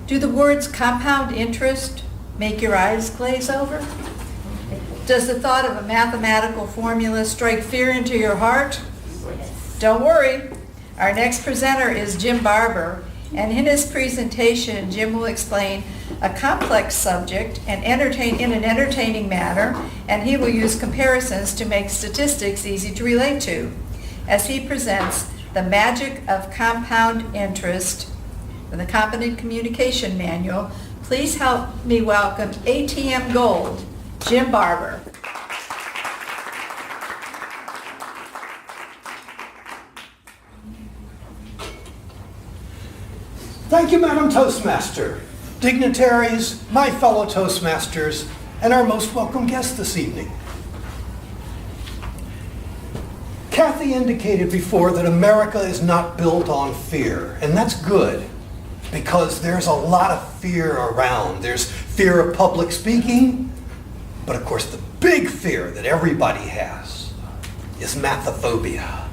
Do the words compound interest make your eyes glaze over? Does the thought of a mathematical formula strike fear into your heart? Don't worry. Our next presenter is Jim Barber, and in his presentation, Jim will explain a complex subject in an entertaining manner, and he will use comparisons to make statistics easy to relate to. As he presents The Magic of Compound Interest, the Competent Communication Manual, please help me welcome ATM Gold, Jim Barber. Thank you, Madam Toastmaster, dignitaries, my fellow Toastmasters, and our most welcome guest this evening. Kathy indicated before that America is not built on fear, and that's good, because there's a lot of fear around. There's fear of public speaking, but of course the big fear that everybody has is mathophobia.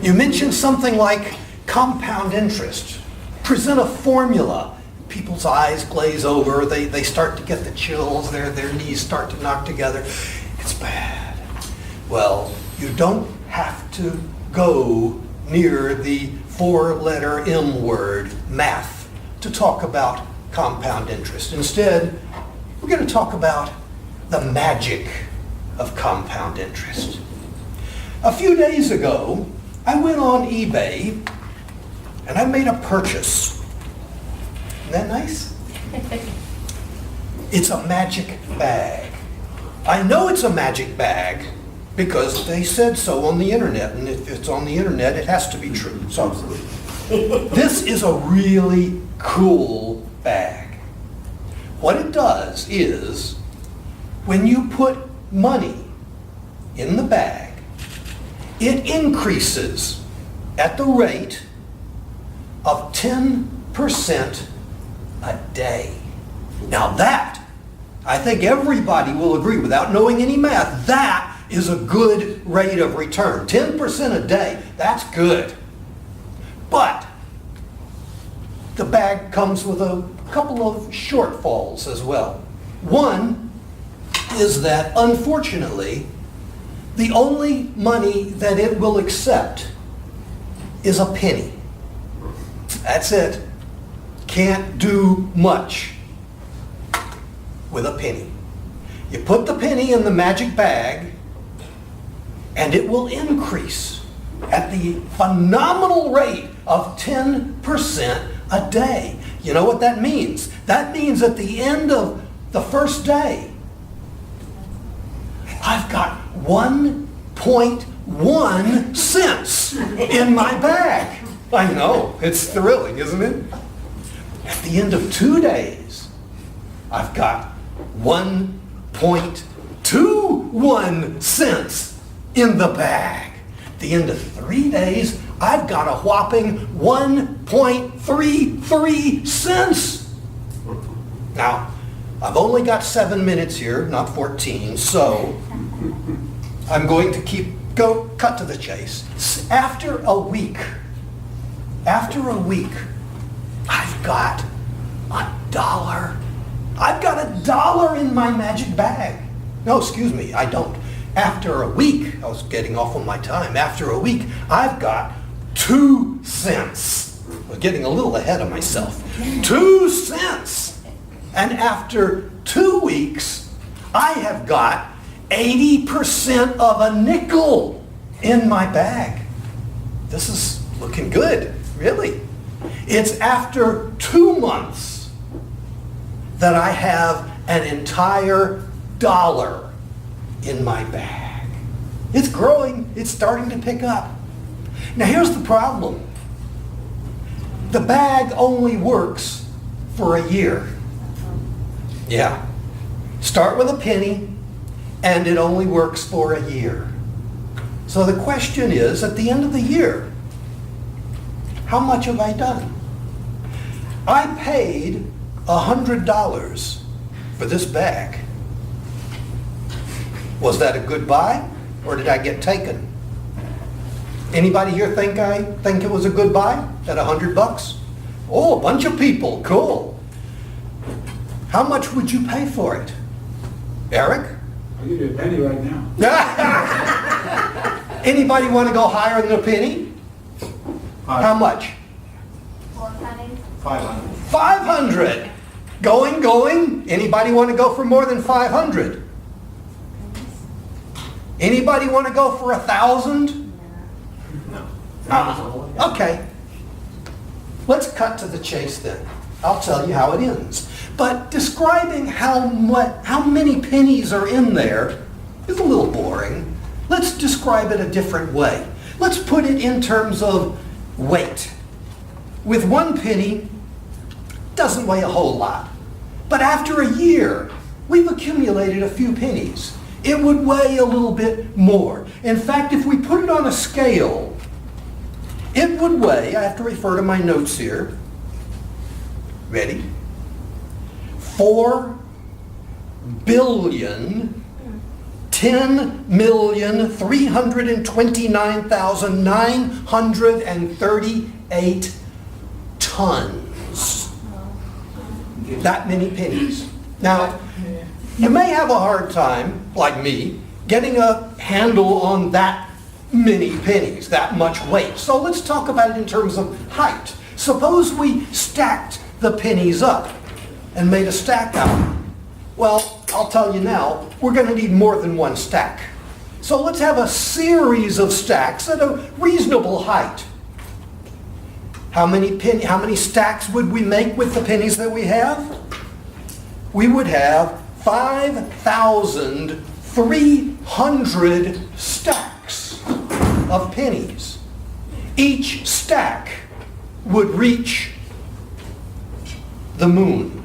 You mentioned something like compound interest. Present a formula. People's eyes glaze over, they start to get the chills, their knees start to knock together. It's bad. Well, you don't have to go near the four-letter M word, math, to talk about compound interest. Instead, we're going to talk about the magic of compound interest. A few days ago, I went on eBay and I made a purchase. Isn't that nice? It's a magic bag. I know it's a magic bag because they said so on the internet, and if it's on the internet, it has to be true. So this is a really cool bag. What it does is, when you put money in the bag, it increases at the rate of 10% a day. Now that, I think everybody will agree, without knowing any math, that is a good rate of return. 10% a day, that's good. But the bag comes with a couple of shortfalls as well. One is that, unfortunately, the only money that it will accept is a penny. That's it. Can't do much with a penny. You put the penny in the magic bag, and it will increase at the phenomenal rate of 10% a day. You know what that means? That means at the end of the first day, I've got 1.1 cents in my bag. I know, it's thrilling, isn't it? At the end of 2 days, I've got 1.21 cents in the bag. At the end of 3 days, I've got a whopping 1.33 cents. Now, I've only got 7 minutes here, not 14, so I'm going to cut to the chase. After a week, I've got $1. I've got $1 in my magic bag. No, excuse me, I don't. After a week, I was getting off on my time. After a week, I've got 2 cents. I was getting a little ahead of myself. 2 cents. And after 2 weeks, I have got 80% of a nickel in my bag. This is looking good, really. It's after 2 months that I have an entire $1 in my bag. It's growing, it's starting to pick up. Now here's the problem. The bag only works for a year. Yeah. Start with a penny, and it only works for a year. So the question is, at the end of the year, how much have I done? I paid $100 for this bag. Was that a good buy, or did I get taken? Anybody here think it was a good buy at $100? Oh, a bunch of people, cool. How much would you pay for it? Eric? I'll give you a penny right now. Anybody want to go higher than a penny? How much? 500. 500. Going. Anybody want to go for more than 500? Anybody want to go for 1,000? No. Okay. Let's cut to the chase then. I'll tell you how it ends. But describing how many pennies are in there is a little boring. Let's describe it a different way. Let's put it in terms of weight. With 1 penny, doesn't weigh a whole lot. But after a year, we've accumulated a few pennies. It would weigh a little bit more. In fact, if we put it on a scale, it would weigh, I have to refer to my notes here. Ready? 4,329,938 tons. That many pennies. Now, you may have a hard time, like me, getting a handle on that many pennies, that much weight. So let's talk about it in terms of height. Suppose we stacked the pennies up and made a stack out of them. Well, I'll tell you now, we're going to need more than 1 stack. So let's have a series of stacks at a reasonable height. How many stacks would we make with the pennies that we have? We would have 5,300 stacks of pennies. Each stack would reach the moon.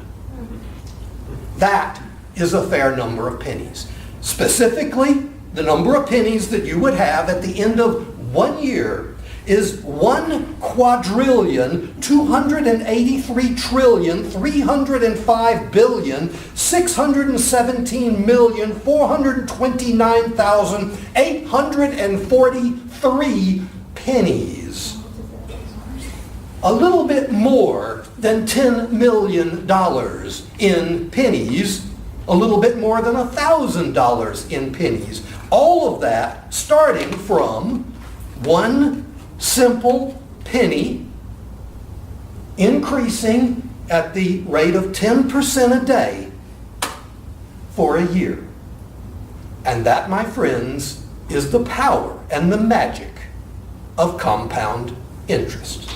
That is a fair number of pennies. Specifically, the number of pennies that you would have at the end of 1 year is 1,quadrillion,283,305,617,429,843 pennies. A little bit more than $10 million in pennies, a little bit more than $1,000 in pennies. All of that starting from 1 simple penny, increasing at the rate of 10% a day for a year. And that, my friends, is the power and the magic of compound interest.